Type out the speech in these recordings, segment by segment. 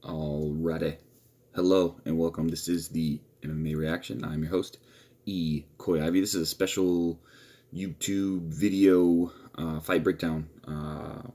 Alrighty. Hello and welcome. This is the MMA Reaction. I'm your host, Koi Ivy. This is a special YouTube video fight breakdown. I'm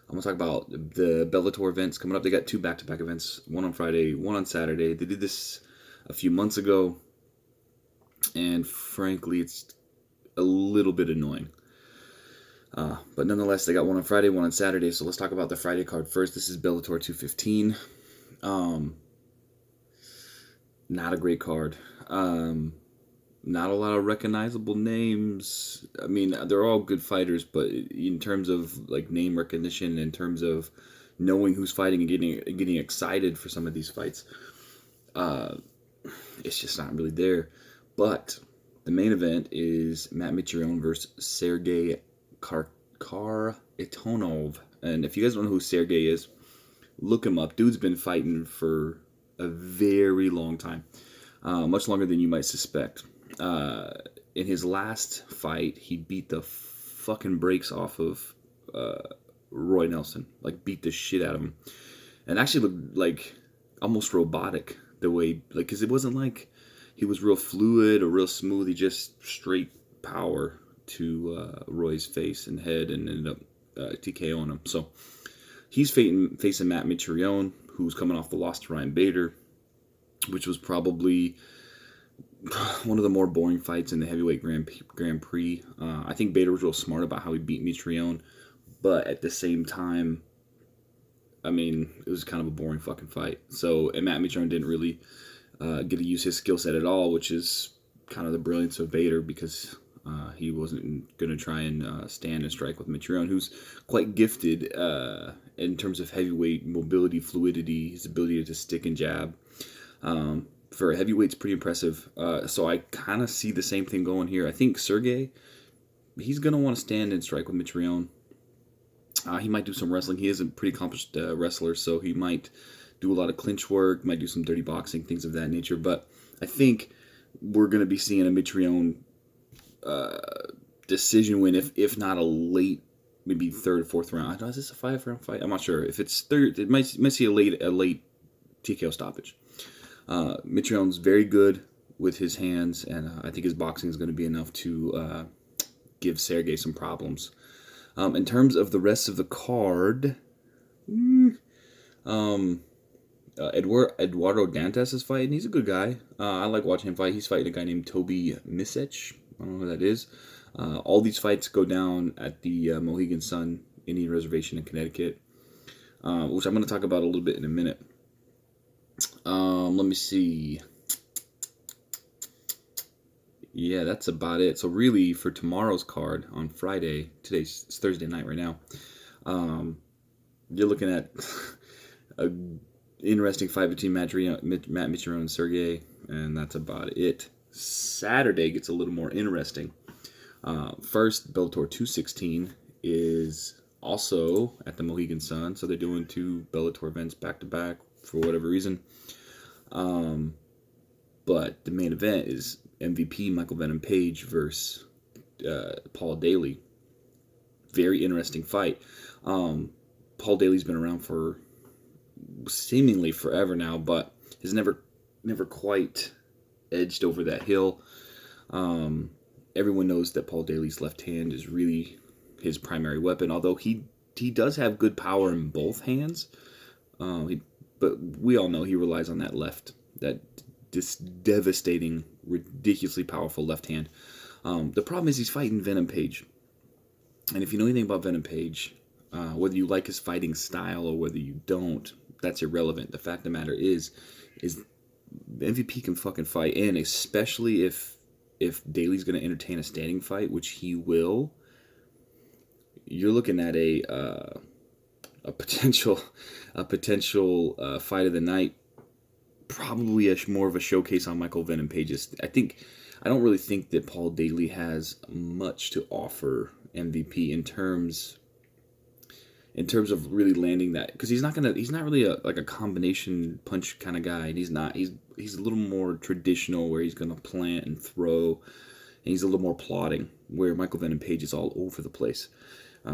going to talk about the Bellator events coming up. They got two back-to-back events, one on Friday, one on Saturday. They did this a few months ago, and frankly, it's a little bit annoying. But nonetheless, they got one on Friday, one on Saturday. So let's talk about the Friday card first. This is Bellator 215. Not a great card. Not a lot of recognizable names. I mean, they're all good fighters, but in terms of like name recognition, in terms of knowing who's fighting and getting excited for some of these fights, it's just not really there. But the main event is Matt Mitrione versus Sergey Kharitonov. And if you guys don't know who Sergey is, look him up. Dude's been fighting for a very long time, much longer than you might suspect. In his last fight, he beat the fucking brakes off of Roy Nelson. Like, beat the shit out of him. And actually looked like almost robotic the way, like, because it wasn't like he was real fluid or real smooth. He just straight power to Roy's face and head and ended up TKOing him. So he's facing Matt Mitrione, who's coming off the loss to Ryan Bader, which was probably one of the more boring fights in the heavyweight Grand Prix. I think Bader was real smart about how he beat Mitrione, but at the same time, I mean, it was kind of a boring fucking fight. So, and Matt Mitrione didn't really get to use his skill set at all, which is kind of the brilliance of Bader, because he wasn't going to try and stand and strike with Mitrione, who's quite gifted in terms of heavyweight mobility, fluidity, his ability to stick and jab. For a heavyweight, it's pretty impressive. So I kind of see the same thing going here. I think Sergey, he's going to want to stand and strike with Mitrione. He might do some wrestling. He is a pretty accomplished wrestler, so he might do a lot of clinch work, might do some dirty boxing, things of that nature. But I think we're going to be seeing a Mitrione decision win, if not a late, maybe third, fourth round. Is this a 5-round fight? I'm not sure. If it's third, it might see a late TKO stoppage. Mitrione's very good with his hands, and I think his boxing is going to be enough to give Sergey some problems. In terms of the rest of the card, Eduardo Dantas is fighting. He's a good guy. I like watching him fight. He's fighting a guy named Toby Misech. I don't know who that is. All these fights go down at the Mohegan Sun Indian Reservation in Connecticut, which I'm going to talk about a little bit in a minute. Let me see. Yeah, that's about it. So really, for tomorrow's card on Friday, it's Thursday night right now, you're looking at a interesting fight between Matt Mitrione and Sergey, and that's about it. Saturday gets a little more interesting. First, Bellator 216 is also at the Mohegan Sun, so they're doing two Bellator events back-to-back for whatever reason. But the main event is MVP Michael Venom Page versus Paul Daly. Very interesting fight. Paul Daly's been around for seemingly forever now, but has never quite edged over that hill. Everyone knows that Paul Daly's left hand is really his primary weapon, although he does have good power in both hands. But we all know he relies on that left, that devastating, ridiculously powerful left hand. The problem is he's fighting Venom Page. And if you know anything about Venom Page, whether you like his fighting style or whether you don't, that's irrelevant. The fact of the matter is MVP can fucking fight, and especially if Daly's going to entertain a standing fight, which he will, you're looking at a potential fight of the night. Probably more of a showcase on Michael Venom Page's. I don't really think that Paul Daly has much to offer MVP in terms of really landing that, because he's not really a combination punch kind of guy. And he's a little more traditional, where he's gonna plant and throw, and he's a little more plodding, where Michael Venom Page is all over the place.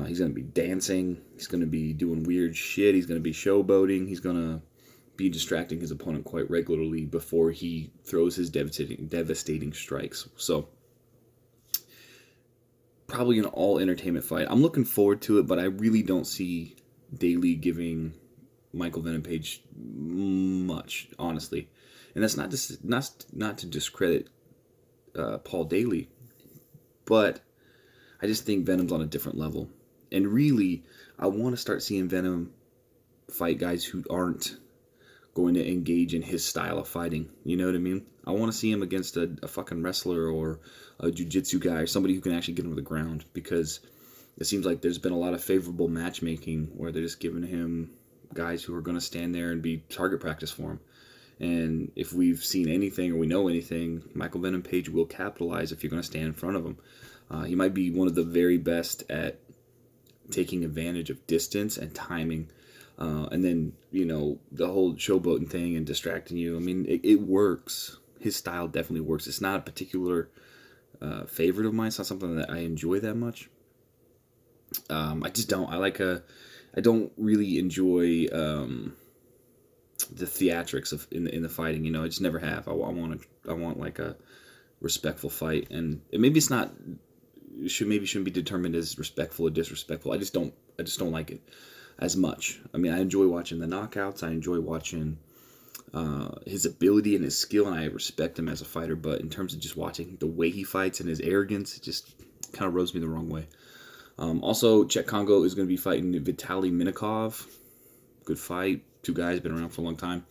He's going to be dancing. He's going to be doing weird shit. He's going to be showboating. He's going to be distracting his opponent quite regularly before he throws his devastating strikes. So probably an all entertainment fight. I'm looking forward to it, but I really don't see Daly giving Michael Venom Page much, honestly. And that's not to discredit Paul Daly, but I just think Venom's on a different level. And really, I want to start seeing Venom fight guys who aren't going to engage in his style of fighting. You know what I mean? I want to see him against a fucking wrestler or a jiu-jitsu guy or somebody who can actually get him to the ground, because it seems like there's been a lot of favorable matchmaking where they're just giving him guys who are going to stand there and be target practice for him. And if we've seen anything or we know anything, Michael Venom Page will capitalize if you're going to stand in front of him. He might be one of the very best at taking advantage of distance and timing. And then, the whole showboating thing and distracting you. I mean, it works. His style definitely works. It's not a particular favorite of mine. It's not something that I enjoy that much. I just don't. I don't really enjoy the theatrics of in the fighting. I just never have. I want like a respectful fight, and maybe it's not. Shouldn't be determined as respectful or disrespectful. I just don't like it as much. I mean, I enjoy watching the knockouts. I enjoy watching his ability and his skill, and I respect him as a fighter. But in terms of just watching the way he fights and his arrogance, it just kind of rubs me the wrong way. Also, Czech Congo is going to be fighting Vitaly Minakov. Good fight. Two guys, been around for a long time.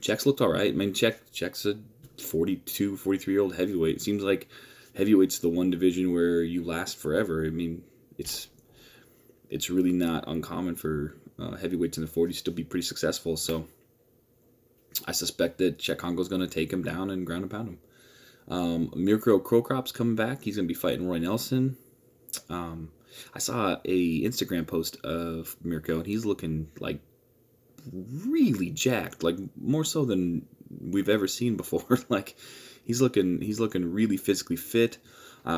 Czech's looked all right. I mean, Czech's a 42, 43-year-old heavyweight. It seems like heavyweight's the one division where you last forever. I mean, it's really not uncommon for heavyweights in the 40s to be pretty successful. So I suspect that Czech Congo's going to take him down and ground and pound him. Mirko Krokrop's coming back. He's going to be fighting Roy Nelson. I saw a Instagram post of Mirko, and he's looking like really jacked, like more so than we've ever seen before. Like he's looking really physically fit.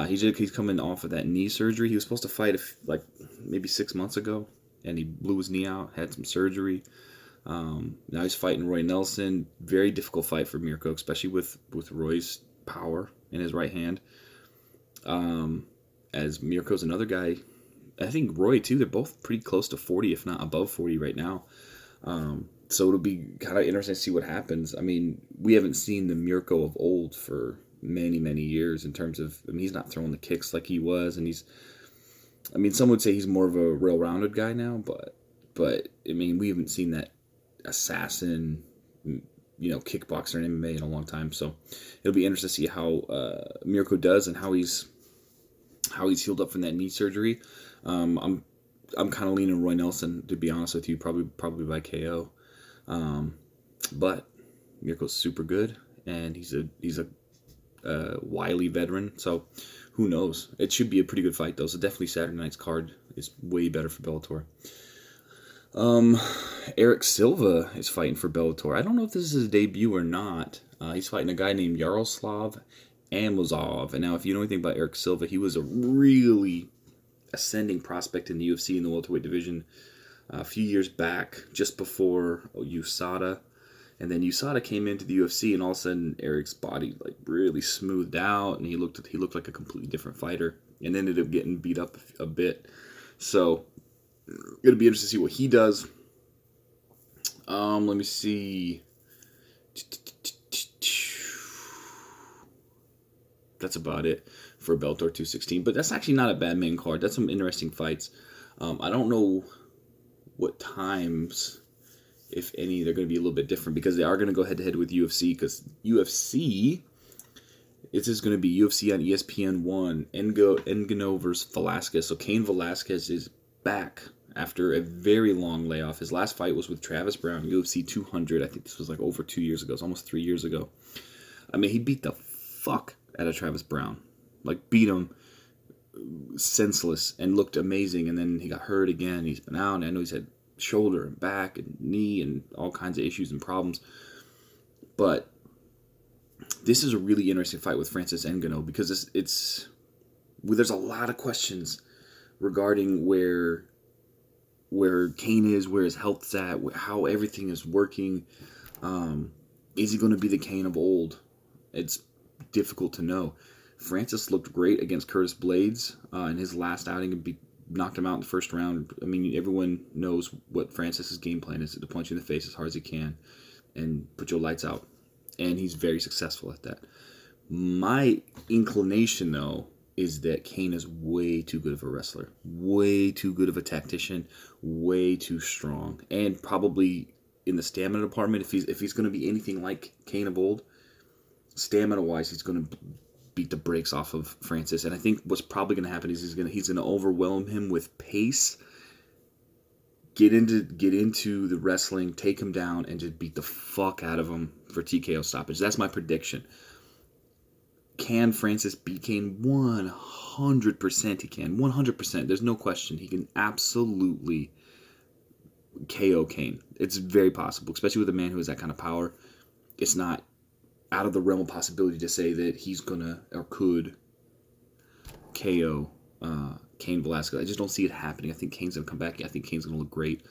He's coming off of that knee surgery. He was supposed to fight like maybe 6 months ago, and he blew his knee out, had some surgery. Now he's fighting Roy Nelson. Very difficult fight for Mirko, especially with Roy's power in his right hand. As Mirko's another guy, I think Roy too, they're both pretty close to 40, if not above 40 right now. So it'll be kind of interesting to see what happens. I mean, we haven't seen the Mirko of old for many, many years in terms of, he's not throwing the kicks like he was, and some would say he's more of a well-rounded guy now, but I mean, we haven't seen that assassin, kickboxer in MMA in a long time. So it'll be interesting to see how Mirko does and how he's healed up from that knee surgery. I'm kind of leaning Roy Nelson, to be honest with you, probably by KO. But Mirko's super good, and he's a wily veteran. So who knows? It should be a pretty good fight though. So definitely Saturday night's card is way better for Bellator. Eric Silva is fighting for Bellator. I don't know if this is his debut or not. He's fighting a guy named Yaroslav Amosov. And now, if you know anything about Eric Silva, he was a really ascending prospect in the UFC in the welterweight division a few years back, just before USADA. And then USADA came into the UFC, and all of a sudden Eric's body like really smoothed out, and he looked like a completely different fighter, and ended up getting beat up a bit. So it'll be interesting to see what he does. Let me see. That's about it for Bellator 216. But that's actually not a bad main card. That's some interesting fights. I don't know what times, if any, they're going to be a little bit different, because they are going to go head-to-head with UFC, because UFC, this is going to be UFC on ESPN 1, Ngannou versus Velasquez. So Cain Velasquez is back after a very long layoff. His last fight was with Travis Brown, UFC 200. I think this was like over 2 years ago. It's almost 3 years ago. I mean, he beat the fuck out of Travis Brown. Like, beat him senseless and looked amazing. And then he got hurt again. He's been out. And I know he's had shoulder and back and knee and all kinds of issues and problems. But this is a really interesting fight with Francis Ngannou, because there's a lot of questions regarding where where Kane is, where his health's at, how everything is working. Is he going to be the Kane of old? It's difficult to know. Francis looked great against Curtis Blades in his last outing and knocked him out in the first round. I mean, everyone knows what Francis's game plan is, to punch you in the face as hard as he can and put your lights out. And he's very successful at that. My inclination, though, is that Kane is way too good of a wrestler, way too good of a tactician, way too strong, and probably in the stamina department, if he's going to be anything like Kane of old, stamina-wise, he's going to beat the brakes off of Francis. And I think what's probably going to happen is he's going to overwhelm him with pace, get into the wrestling, take him down, and just beat the fuck out of him for TKO stoppage. That's my prediction. Can Francis beat Kane? 100% he can. 100%. There's no question. He can absolutely KO Kane. It's very possible, especially with a man who has that kind of power. It's not out of the realm of possibility to say that he's gonna or could KO Cain Velasquez. I just don't see it happening. I think Kane's gonna come back. I think Kane's gonna look great.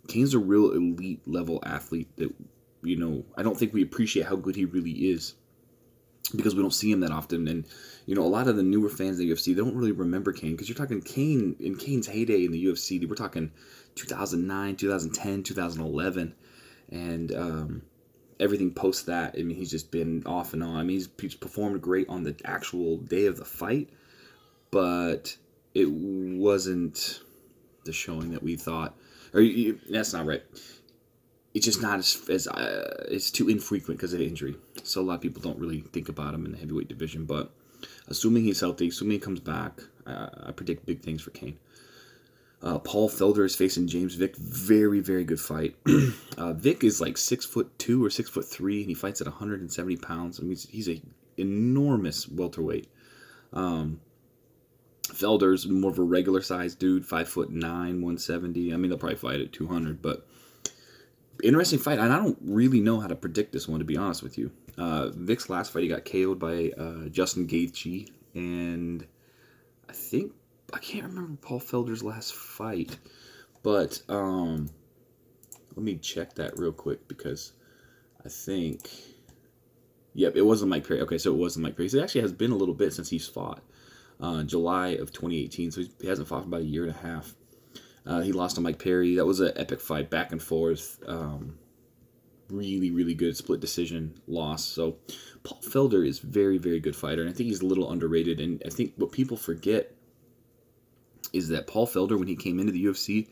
Kane's a real elite level athlete that, I don't think we appreciate how good he really is, because we don't see him that often. And a lot of the newer fans of the UFC, they don't really remember Kane, because you're talking Kane in Kane's heyday in the UFC. We're talking 2009, 2010, 2011, and everything post that. I mean, he's just been off and on. I mean, he's performed great on the actual day of the fight, but it wasn't the showing that we thought. Or that's not right. It's just not as it's too infrequent because of injury. So a lot of people don't really think about him in the heavyweight division. But assuming he's healthy, assuming he comes back, I predict big things for Kane. Paul Felder is facing James Vick. Very, very good fight. Vick is like 6'2" or 6'3", and he fights at 170 pounds. I mean, he's a enormous welterweight. Felder's more of a regular sized dude, 5'9", 170. I mean, they'll probably fight at 200, but interesting fight. And I don't really know how to predict this one, to be honest with you. Vick's last fight, he got KO'd by Justin Gaethje, and I can't remember Paul Felder's last fight, but let me check that real quick, because I think, yep, it wasn't Mike Perry. Okay, so it wasn't Mike Perry. So it actually has been a little bit since he's fought. July of 2018, so he hasn't fought for about a year and a half. He lost to Mike Perry. That was an epic fight, back and forth. Really, really good split decision loss. So Paul Felder is very, very good fighter, and I think he's a little underrated. And I think what people forget is that Paul Felder, when he came into the UFC,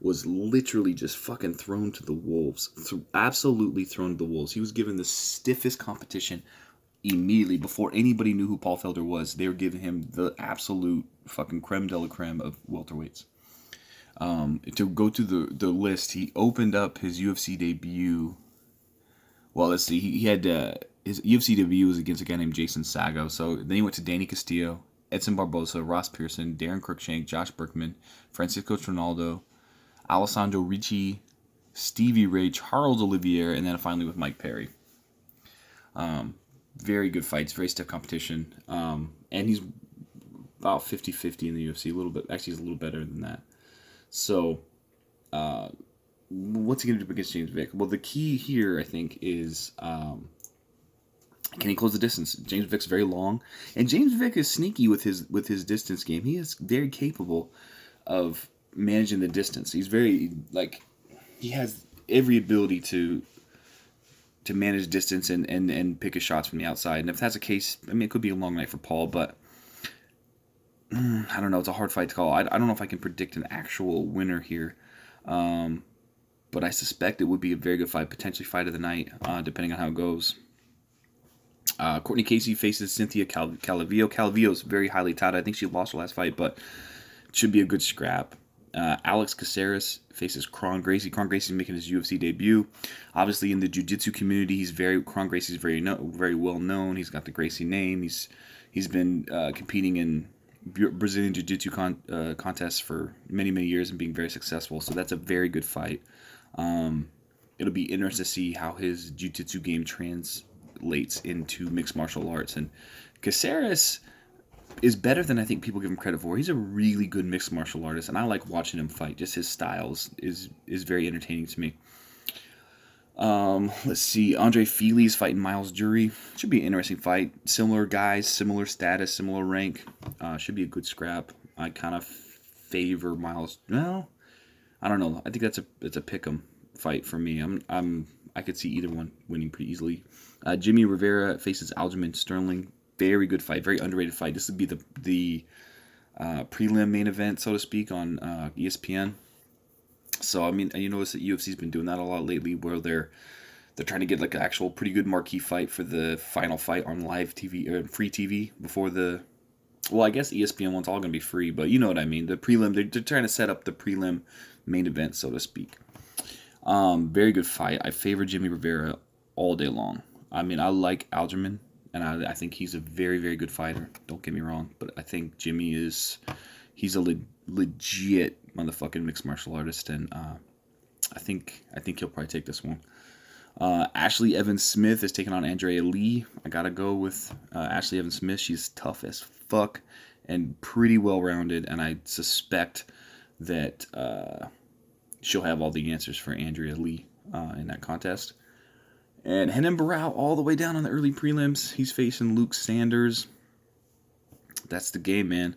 was literally just fucking thrown to the wolves. Absolutely thrown to the wolves. He was given the stiffest competition immediately before anybody knew who Paul Felder was. They were giving him the absolute fucking creme de la creme of welterweights. To go to the list, he opened up his UFC debut. Well, let's see. He had his UFC debut was against a guy named Jason Sago. So then he went to Danny Castillo, Edson Barbosa, Ross Pearson, Darren Cruikshank, Josh Berkman, Francisco Trinaldo, Alessandro Ricci, Stevie Ray, Charles Olivier, and then finally with Mike Perry. Very good fights, very stiff competition. And he's about 50-50 in the UFC, a little bit. Actually, he's a little better than that. So, what's he going to do against James Vick? Well, the key here, I think, is can he close the distance? James Vick's very long, and James Vick is sneaky with his distance game. He is very capable of managing the distance. He's very, he has every ability to manage distance and pick his shots from the outside. And if that's the case, I mean, it could be a long night for Paul, but I don't know. It's a hard fight to call. I don't know if I can predict an actual winner here, but I suspect it would be a very good fight, potentially fight of the night, depending on how it goes. Courtney Casey faces Cynthia Calvillo. Calvillo's very highly touted. I think she lost her last fight, but it should be a good scrap. Alex Caceres faces Kron Gracie. Kron Gracie's making his UFC debut. Obviously, in the jiu-jitsu community, Kron Gracie's very well known. He's got the Gracie name. He's been competing in Brazilian jiu-jitsu contests for many, many years and being very successful. So that's a very good fight. It'll be interesting to see how his jiu-jitsu game translates into mixed martial arts. And Caceres, is better than I think people give him credit for. He's a really good mixed martial artist, and I like watching him fight. Just his styles is very entertaining to me. Let's see. Andre Fili's fighting Miles Jury. Should be an interesting fight. Similar guys, similar status, similar rank. Should be a good scrap. I kind of favor Miles. Well, I don't know. I think it's a pick'em fight for me. I could see either one winning pretty easily. Jimmy Rivera faces Aljamain Sterling. Very good fight. Very underrated fight. This would be the prelim main event, so to speak, on ESPN. So, I mean, you notice that UFC's been doing that a lot lately, where they're trying to get like an actual pretty good marquee fight for the final fight on live TV or free TV before the. Well, I guess ESPN one's all going to be free, but you know what I mean. The prelim, they're trying to set up the prelim main event, so to speak. Very good fight. I favor Jimmy Rivera all day long. I mean, I like Aljamain, and I think he's a very, very good fighter. Don't get me wrong, but I think Jimmy he's a legit motherfucking mixed martial artist, and I think he'll probably take this one. Ashley Evans Smith is taking on Andrea Lee. I gotta go with Ashley Evans Smith. She's tough as fuck and pretty well rounded, and I suspect that she'll have all the answers for Andrea Lee in that contest. And Renan Barao all the way down on the early prelims. He's facing Luke Sanders. That's the game, man.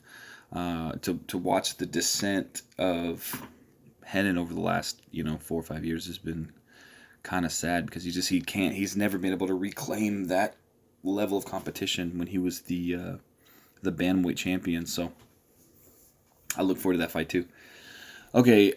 To watch the descent of Renan over the last 4 or 5 years has been kind of sad, because he's never been able to reclaim that level of competition when he was the bantamweight champion. So I look forward to that fight too. Okay,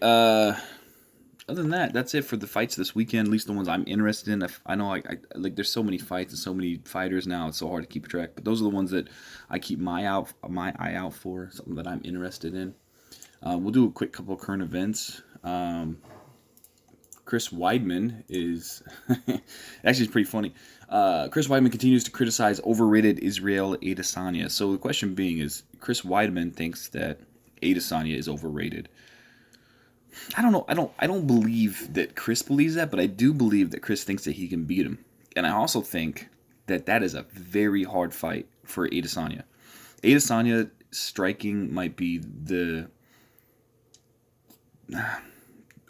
other than that, that's it for the fights this weekend, at least the ones I'm interested in. I know I like there's so many fights and so many fighters now, it's so hard to keep track, but those are the ones that I keep my eye out for, something that I'm interested in. We'll do a quick couple of current events. Chris Weidman is actually, it's pretty funny. Chris Weidman continues to criticize overrated Israel Adesanya. So the question being is, Chris Weidman thinks that Adesanya is overrated. I don't know. I don't believe that Chris believes that, but I do believe that Chris thinks that he can beat him. And I also think that is a very hard fight for Adesanya. Adesanya striking might be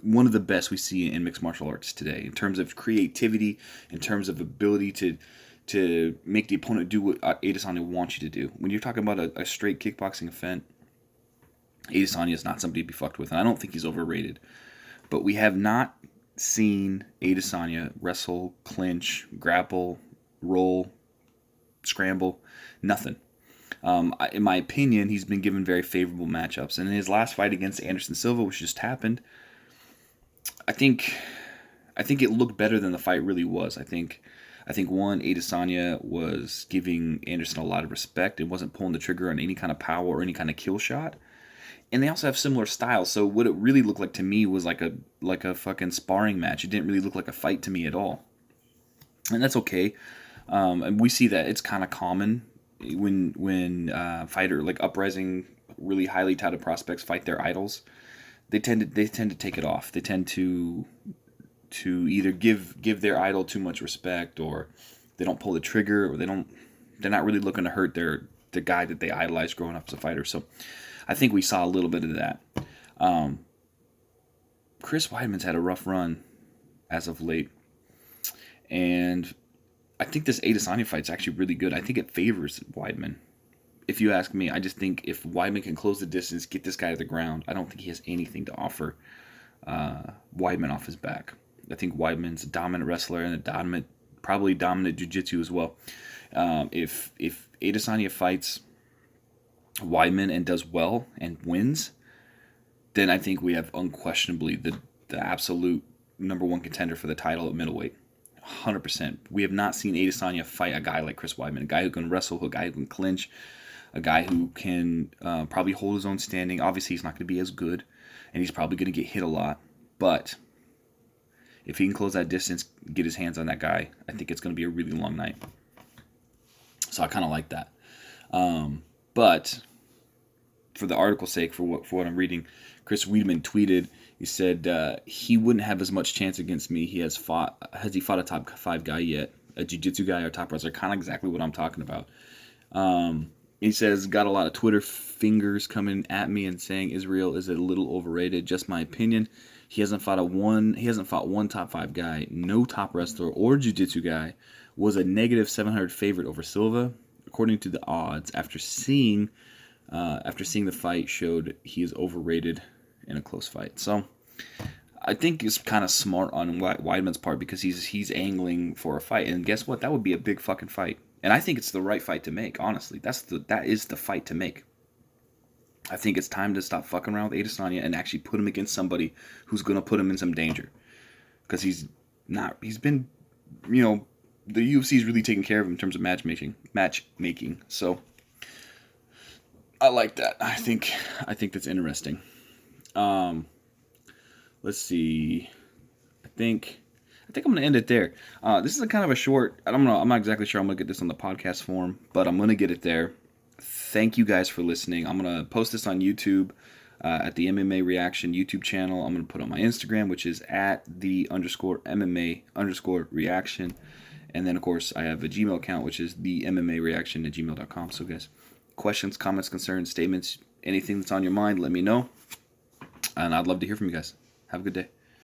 one of the best we see in mixed martial arts today, in terms of creativity, in terms of ability to make the opponent do what Adesanya wants you to do. When you're talking about a straight kickboxing event, Adesanya is not somebody to be fucked with, and I don't think he's overrated. But we have not seen Adesanya wrestle, clinch, grapple, roll, scramble, nothing. In my opinion, he's been given very favorable matchups. And in his last fight against Anderson Silva, which just happened, I think it looked better than the fight really was. I think one, Adesanya was giving Anderson a lot of respect. It wasn't pulling the trigger on any kind of power or any kind of kill shot. And they also have similar styles, so what it really looked like to me was like a fucking sparring match. It didn't really look like a fight to me at all, and that's okay. And we see that it's kind of common when fighter like uprising, really highly touted prospects fight their idols. They tend to take it off. They tend to either give their idol too much respect, or they don't pull the trigger, or they're not really looking to hurt the guy that they idolized growing up as a fighter. So I think we saw a little bit of that. Chris Weidman's had a rough run as of late, and I think this Adesanya fight's actually really good. I think it favors Weidman. If you ask me, I just think if Weidman can close the distance, get this guy to the ground, I don't think he has anything to offer Weidman off his back. I think Weidman's a dominant wrestler and probably dominant jiu-jitsu as well. If Adesanya fights Weidman and does well and wins, then I think we have unquestionably the absolute number one contender for the title at middleweight. 100%. We have not seen Adesanya fight a guy like Chris Weidman, a guy who can wrestle, a guy who can clinch, a guy who can probably hold his own standing. Obviously, he's not going to be as good, and he's probably going to get hit a lot. But if he can close that distance, get his hands on that guy, I think it's going to be a really long night. So I kind of like that. But for the article's sake, for what I'm reading, Chris Weidman tweeted. He said he wouldn't have as much chance against me. Has he fought a top 5 guy yet? A jiu-jitsu guy or top wrestler? Kind of exactly what I'm talking about. He says, got a lot of Twitter fingers coming at me and saying Israel is a little overrated. Just my opinion. He hasn't fought one top 5 guy. No top wrestler or jiu-jitsu guy was a negative 700 favorite over Silva, according to the odds. After seeing the fight, showed he is overrated in a close fight. So I think it's kind of smart on Weidman's part because he's angling for a fight, and guess what? That would be a big fucking fight, and I think it's the right fight to make. Honestly, that is the fight to make. I think it's time to stop fucking around with Adesanya and actually put him against somebody who's gonna put him in some danger, because he's been, the UFC's really taking care of him in terms of matchmaking. So I like that. I think that's interesting. Let's see. I think I'm gonna end it there. This is a kind of a short. I don't know. I'm not exactly sure I'm gonna get this on the podcast form, but I'm gonna get it there. Thank you guys for listening. I'm gonna post this on YouTube at the MMA Reaction YouTube channel. I'm gonna put it on my Instagram, which is at @the_MMA_reaction, and then of course I have a Gmail account, which is the MMA Reaction at gmail.com. So guys, questions, comments, concerns, statements, anything that's on your mind, let me know, and I'd love to hear from you guys. Have a good day.